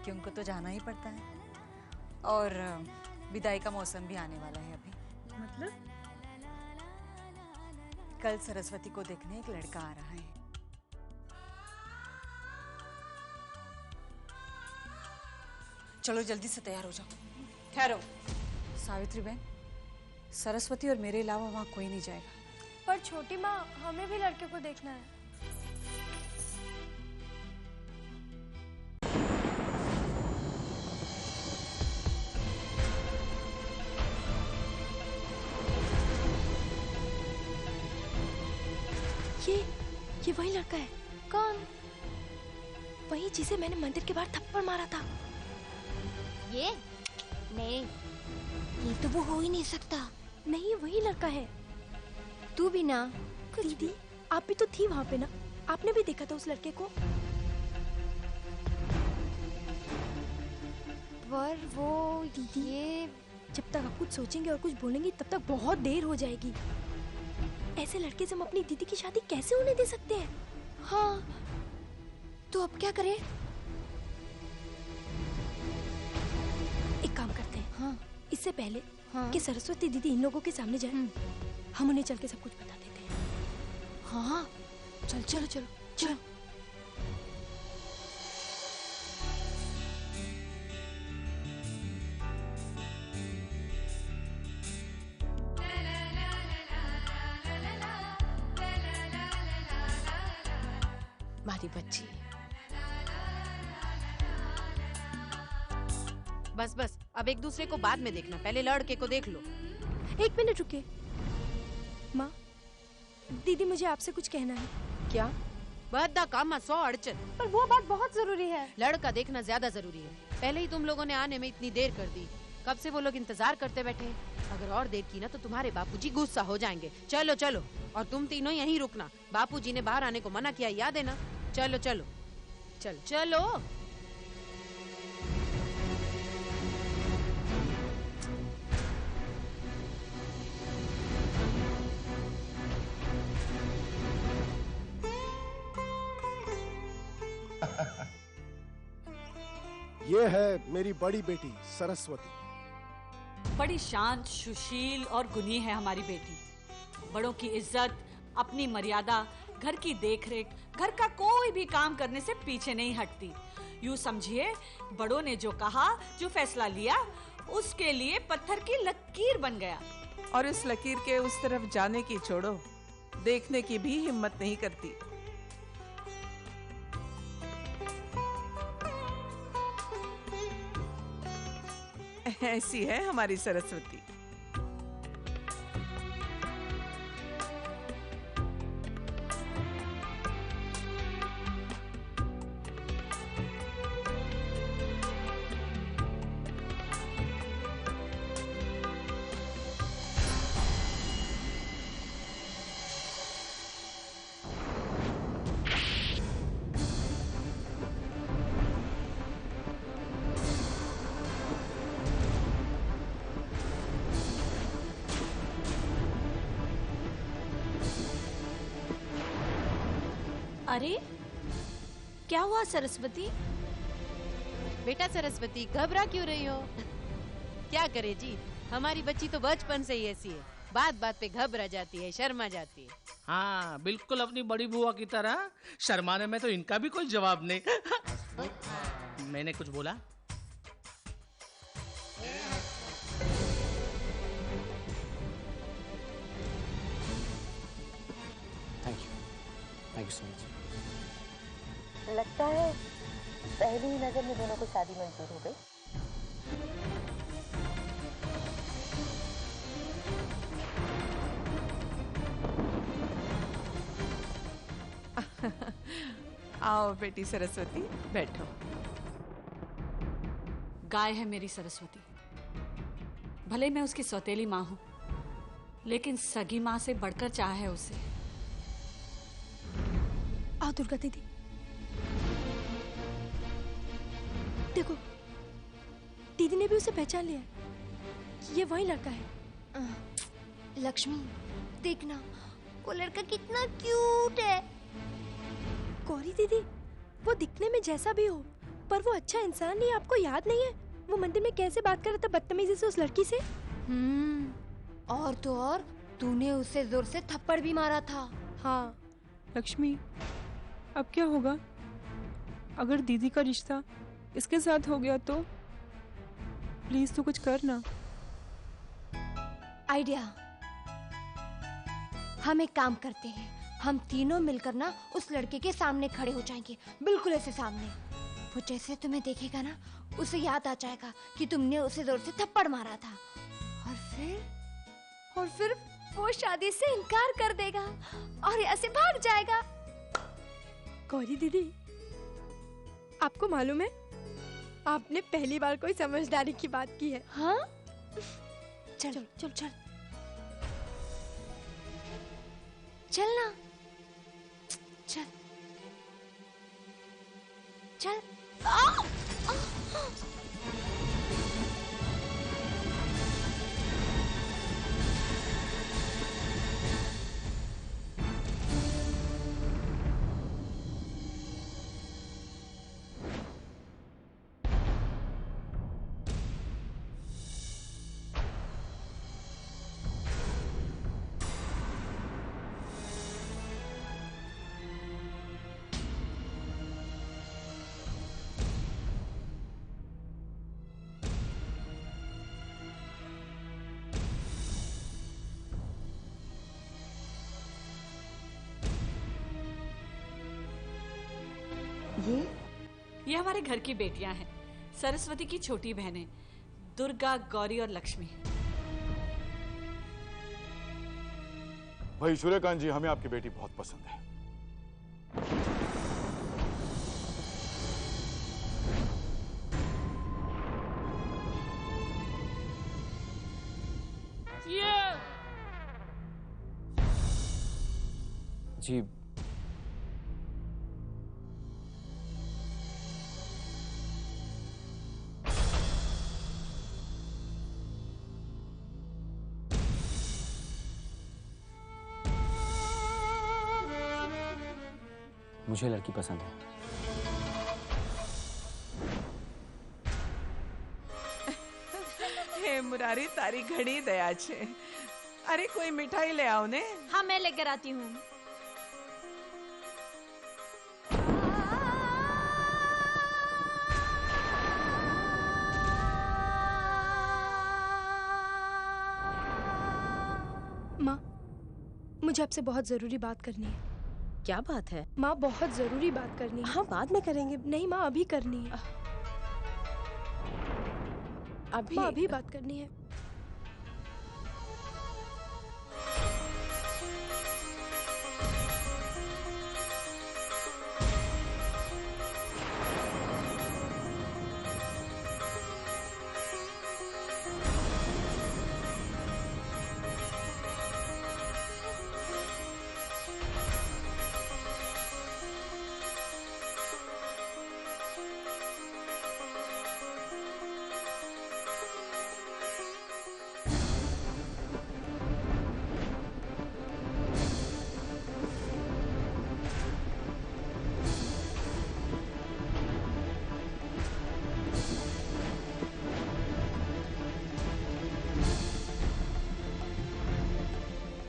क्योंकि उनको तो जाना ही पड़ता है। और विदाई का मौसम भी आने वाला है अभी। मतलब? कल सरस्वती को देखने एक लड़का आ रहा है। चलो जल्दी से तैयार हो जाओ। ठहरो सावित्री बहन, सरस्वती और मेरे अलावा वहां कोई नहीं जाएगा। पर छोटी माँ, हमें भी लड़के को देखना है। ये वही लड़का है। कौन? वही जिसे मैंने मंदिर के बाहर थप्पड़ मारा था। ये नहीं, ये तो वो हो ही नहीं सकता। नहीं, वही लड़का है। तू भी ना। दीदी, आप भी तो थी वहाँ पे ना, आपने भी देखा था उस लड़के को। पर वो दीदी, ये जब तक आप कुछ सोचेंगे और कुछ बोलेंगी तब तक बहुत देर हो जाएगी। ऐसे लड़के से हम अपनी दीदी की शादी कैसे होने दे सकते हैं? हाँ, तो अब क्या करें? एक काम करते हैं। हाँ, इससे पहले हाँ, कि सरस्वती दीदी इन लोगों के सामने जाए, हम उन्हें चल के सब कुछ बता देते हैं। हाँ, चल चलो चलो चलो। मारी बच्ची। बस बस, अब एक दूसरे को बाद में देखना, पहले लड़के को देख लो। एक मिनट रुकिए। माँ, दीदी मुझे आपसे कुछ कहना है। क्या? बद्दा काम 100 अड़चन। पर वो बात बहुत जरूरी है। लड़का देखना ज्यादा जरूरी है। पहले ही तुम लोगों ने आने में इतनी देर कर दी। कब से वो लोग इंतजार करते बैठे हैं। अगर और देर की ना तो तुम्हारे बापूजी गुस्सा हो जाएंगे। चलो चलो, और तुम तीनों यहीं रुकना। बापूजी ने बाहर आने को मना किया, याद है ना? चलो चलो चलो चलो। ये है मेरी बड़ी बेटी सरस्वती। बड़ी शांत, सुशील और गुणी है हमारी बेटी। बड़ों की इज्जत, अपनी मर्यादा, घर की देखरेख, घर का कोई भी काम करने से पीछे नहीं हटती। यूं समझिए, बड़ों ने जो कहा, जो फैसला लिया, उसके लिए पत्थर की लकीर बन गया। और इस लकीर के उस तरफ जाने की छोड़ो, देखने की भी हिम्मत नहीं करती। ऐसी है हमारी सरस्वती। अरे क्या हुआ सरस्वती? बेटा सरस्वती, घबरा क्यों रही हो? क्या करे जी, हमारी बच्ची तो बचपन से ही ऐसी है। बात बात पे घबरा जाती है, शर्मा जाती है। हाँ, बिल्कुल अपनी बड़ी बुआ की तरह। शर्माने में तो इनका भी कोई जवाब नहीं। मैंने कुछ बोला? Thank you so much. लगता है पहली ही नजर में दोनों को शादी मंजूर हो गई। आओ बेटी सरस्वती, बैठो। गाय है मेरी सरस्वती। भले मैं उसकी सौतेली माँ हूँ, लेकिन सगी माँ से बढ़कर चाह है उसे। आओ दुर्गा दीदी, देखो दीदी ने भी उसे पहचान लिया। ये वही लड़का है। लक्ष्मी, देखना वो लड़का कितना क्यूट है। गौरी दीदी, वो दिखने में जैसा भी हो, पर वो अच्छा इंसान नहीं, आपको याद नहीं है वो मंदिर में कैसे बात कर रहा था बदतमीजी से उस लड़की से? और तो और तूने उसे जोर से थप्पड़ भी मारा था। हाँ। लक्ष्मी, अब क्या होगा? अगर दीदी का रिश्ता इसके साथ हो गया तो प्लीज तू कुछ कर ना। आइडिया, हम एक काम करते हैं, हम तीनों मिलकर ना उस लड़के के सामने खड़े हो जाएंगे, बिल्कुल ऐसे सामने। वो जैसे तुम्हें देखेगा ना, उसे याद आ जाएगा कि तुमने उसे जोर से थप्पड़ मारा था, और फिर वो शादी से इनकार कर देगा और यहाँ से भाग जाएगा। गौरी दीदी, आपको मालूम है आपने पहली बार कोई समझदारी की बात की है। हाँ? चल चल चल चल चल ना, चल चल। ये हमारे घर की बेटियां हैं, सरस्वती की छोटी बहनें दुर्गा, गौरी और लक्ष्मी। भाई सूर्यकांत जी, हमें आपकी बेटी बहुत पसंद है। जी मुझे लड़की पसंद है। हे मुरारी, तारी घड़ी दया छे। अरे कोई मिठाई ले आओ ने। हाँ, मैं लेकर आती हूँ। माँ, मुझे आपसे बहुत जरूरी बात करनी है। क्या बात है? माँ, बहुत जरूरी बात करनी है। हाँ, बाद में करेंगे। नहीं माँ, अभी करनी है। अभी? माँ, अभी बात करनी है।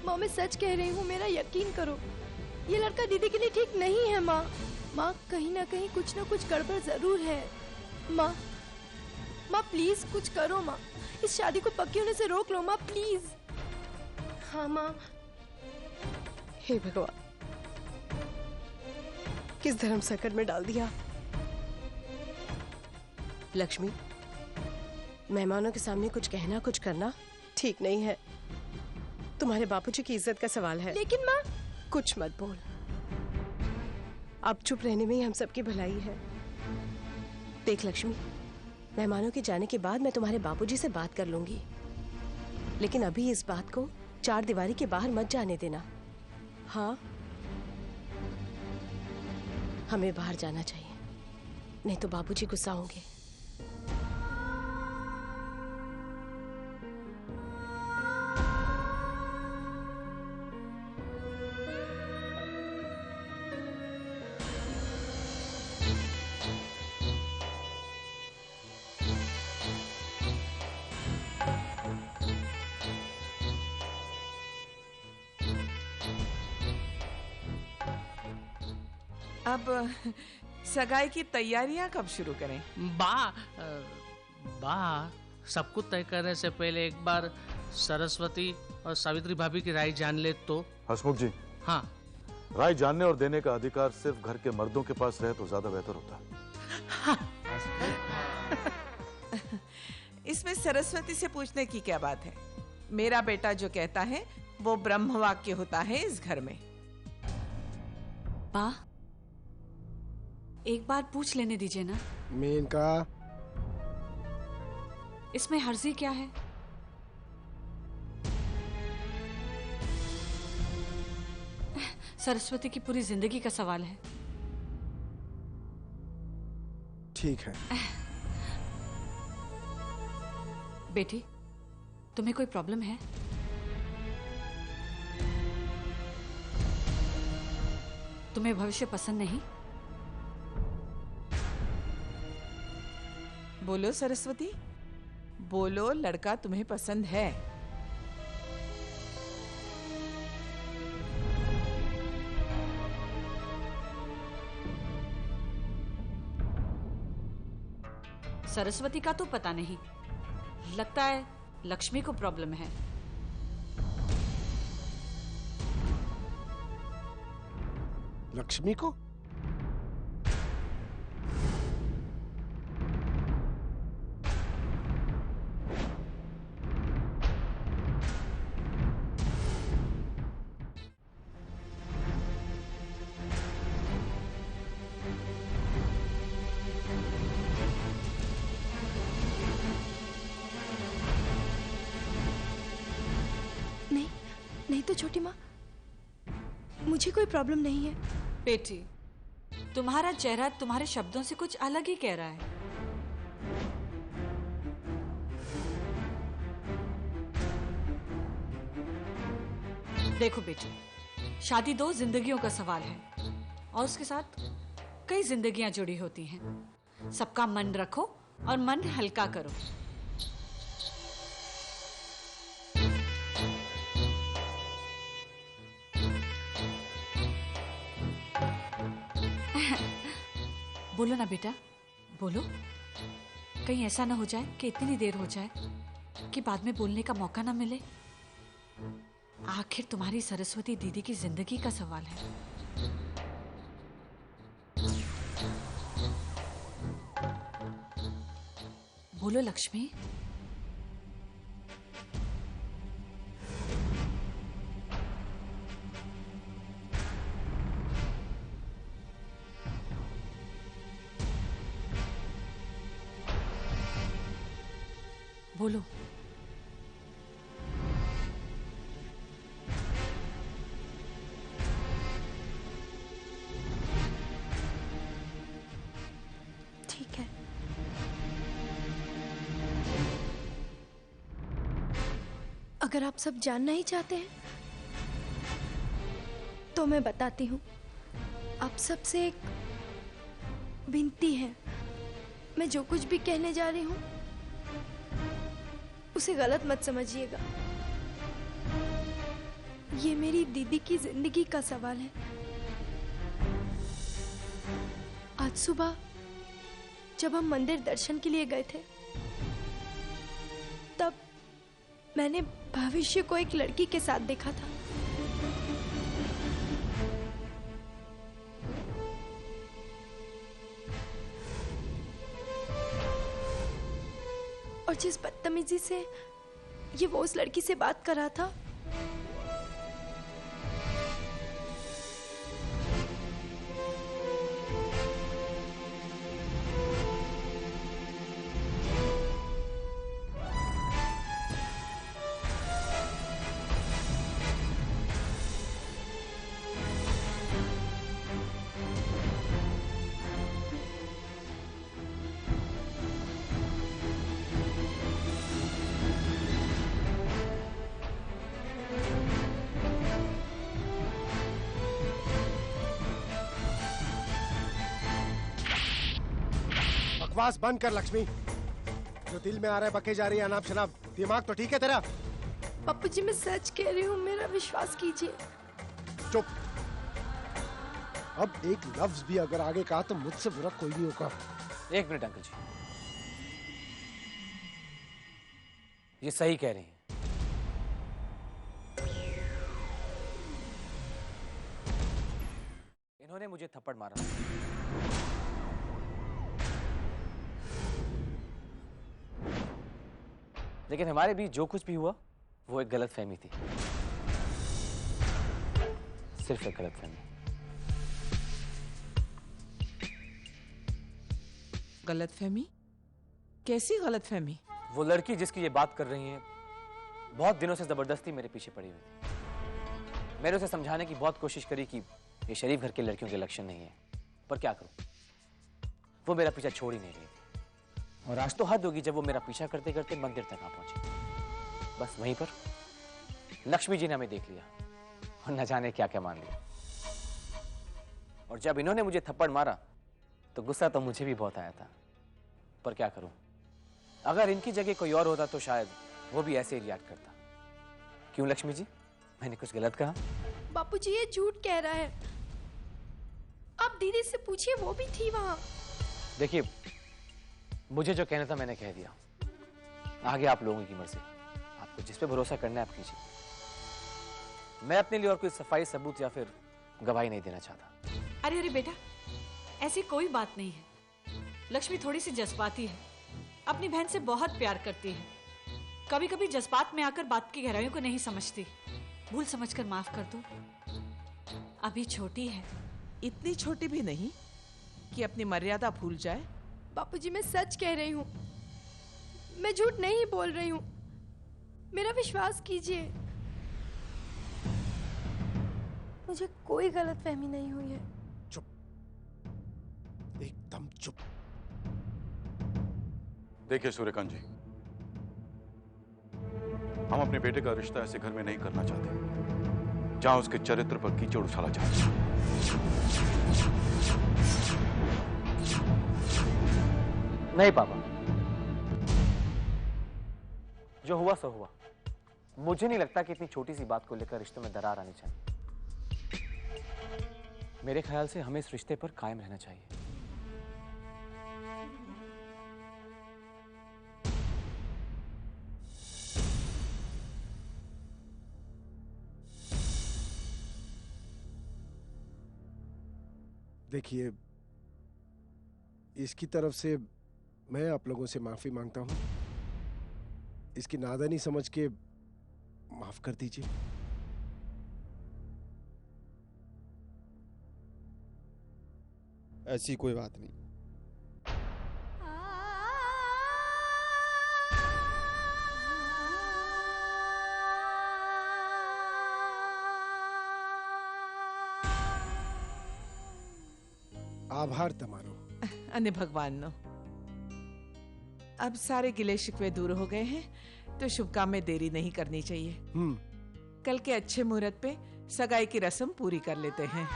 माँ, मैं सच कह रही हूँ, मेरा यकीन करो। ये लड़का दीदी के लिए ठीक नहीं है माँ। माँ, कहीं ना कहीं कुछ ना कुछ गड़बड़ जरूर है। माँ, माँ प्लीज कुछ करो माँ। इस शादी को पक्की होने से रोक लो माँ, प्लीज। हाँ माँ। हे भगवान, किस धर्म संकट में डाल दिया। लक्ष्मी, मेहमानों के सामने कुछ कहना कुछ करना ठीक नहीं है। तुम्हारे बापूजी की इज्जत का सवाल है। लेकिन माँ। कुछ मत बोल, अब चुप रहने में ही हम सबकी भलाई है। देख लक्ष्मी, मेहमानों के जाने के बाद मैं तुम्हारे बापूजी से बात कर लूंगी, लेकिन अभी इस बात को चार दीवारी के बाहर मत जाने देना। हाँ, हमें बाहर जाना चाहिए, नहीं तो बापूजी गुस्सा होंगे। अब सगाई की तैयारियां कब शुरू करें? बा सब कुछ तय करने से पहले एक बार सरस्वती और सावित्री भाभी की राय जान ले तो। हसमुख जी। हाँ, राय जानने और देने का अधिकार सिर्फ घर के मर्दों के पास रहे तो ज्यादा बेहतर होता। इसमें सरस्वती से पूछने की क्या बात है? मेरा बेटा जो कहता है वो ब्रह्म वाक्य होता है इस घर में। बा, एक बार पूछ लेने दीजिए ना। मेनका, इसमें हर्जी क्या है? सरस्वती की पूरी जिंदगी का सवाल है। ठीक है। बेटी, तुम्हें कोई प्रॉब्लम है? तुम्हें भविष्य पसंद नहीं? बोलो सरस्वती, बोलो, लड़का तुम्हें पसंद है? सरस्वती का तो पता नहीं, लगता है लक्ष्मी को प्रॉब्लम है। लक्ष्मी को? नहीं तो छोटी माँ, मुझे कोई प्रॉब्लम नहीं है। बेटी, तुम्हारा चेहरा तुम्हारे शब्दों से कुछ अलग ही कह रहा है। देखो बेटी, शादी दो जिंदगियों का सवाल है और उसके साथ कई जिंदगियां जुड़ी होती हैं। सबका मन रखो और मन हल्का करो। बोलो ना बेटा, बोलो। कहीं ऐसा ना हो जाए कि इतनी देर हो जाए कि बाद में बोलने का मौका ना मिले। आखिर तुम्हारी सरस्वती दीदी की जिंदगी का सवाल है। बोलो लक्ष्मी। बोलो। ठीक है। अगर आप सब जानना ही चाहते हैं तो मैं बताती हूँ। आप सबसे एक विनती है, मैं जो कुछ भी कहने जा रही हूँ उसे गलत मत समझिएगा। ये मेरी दीदी की जिंदगी का सवाल है। आज सुबह जब हम मंदिर दर्शन के लिए गए थे, तब मैंने भविष्य को एक लड़की के साथ देखा था। और जिस बदतमीजी से ये वो उस लड़की से बात कर रहा था, बकवास बंद कर लक्ष्मी। जो दिल में आ रहा है बके जा रही है अनाप शनाप। दिमाग तो ठीक है तेरा? पप्पू जी मैं सच कह रही हूँ, मेरा विश्वास कीजिए। चुप। अब एक लफ्ज भी अगर आगे कहा तो मुझसे बुरा कोई नहीं होगा। एक मिनट अंकल जी, ये सही कह रही हैं। इन्होंने मुझे थप्पड़ मारा, लेकिन हमारे बीच जो कुछ भी हुआ वो एक गलतफहमी थी, सिर्फ एक गलतफहमी। गलतफहमी? कैसी गलतफहमी? वो लड़की जिसकी ये बात कर रही है बहुत दिनों से जबरदस्ती मेरे पीछे पड़ी हुई थी। मैंने उसे समझाने की बहुत कोशिश करी कि ये शरीफ घर के लड़कियों के लक्षण नहीं है, पर क्या करूं, वो मेरा पीछा छोड़ ही नहीं रही थी। और आज तो हद होगी जब वो मेरा पीछा करते करते मंदिर तक आ पहुंची। बस वहीं पर लक्ष्मी जी ने हमें देख लिया और न जाने क्या क्या मान लिया। और जब इन्होंने मुझे थप्पड़ मारा तो गुस्सा तो मुझे भी बहुत आया था, पर क्या करूं, अगर इनकी जगह कोई और होता तो शायद वो भी ऐसे ही रिएक्ट करता। क्यों लक्ष्मी जी, मैंने कुछ गलत कहा? बापूजी ये झूठ कह रहा है, आप दीदी से पूछिए, वो भी थी वहां। देखिए, मुझे जो कहना था मैंने कह दिया, आगे आप लोगों की मर्जी, आपको जिस पे भरोसा करना है आप कीजिए। मैं अपने लिए और कोई सफाई सबूत या फिर गवाही नहीं देना चाहता। अरे अरे बेटा, ऐसी कोई बात नहीं है। लक्ष्मी थोड़ी सी जज्बाती है, अपनी बहन से बहुत प्यार करती है। कभी कभी जज्बात में आकर बात की गहराइयों को नहीं समझती। भूल समझकर माफ कर दो, अभी छोटी है। इतनी छोटी भी नहीं कि अपनी मर्यादा भूल जाए। बापूजी मैं सच कह रही हूँ, मैं झूठ नहीं बोल रही हूँ, मेरा विश्वास कीजिए। मुझे कोई गलतफहमी नहीं हुई है। चुप, एकदम चुप। देखिए सूर्यकांत जी, हम अपने बेटे का रिश्ता ऐसे घर में नहीं करना चाहते जहां उसके चरित्र पर कीचड़ उछाला जाए। नहीं पापा, जो हुआ सो हुआ। मुझे नहीं लगता कि इतनी छोटी सी बात को लेकर रिश्तों में दरार आनी चाहिए। मेरे ख्याल से हमें इस रिश्ते पर कायम रहना चाहिए। देखिए, इसकी तरफ से मैं आप लोगों से माफी मांगता हूं। इसकी नादानी समझ के माफ कर दीजिए। ऐसी कोई बात नहीं। आभार तमारो। अने भगवान नो, अब सारे गिले शिकवे दूर हो गए हैं तो शुभ काम में देरी नहीं करनी चाहिए। कल के अच्छे मुहूर्त पे सगाई की रस्म पूरी कर लेते हैं।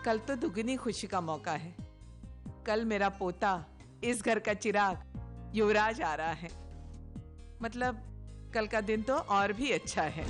कल तो दुगनी खुशी का मौका है। कल मेरा पोता, इस घर का चिराग युवराज आ रहा है। मतलब कल का दिन तो और भी अच्छा है।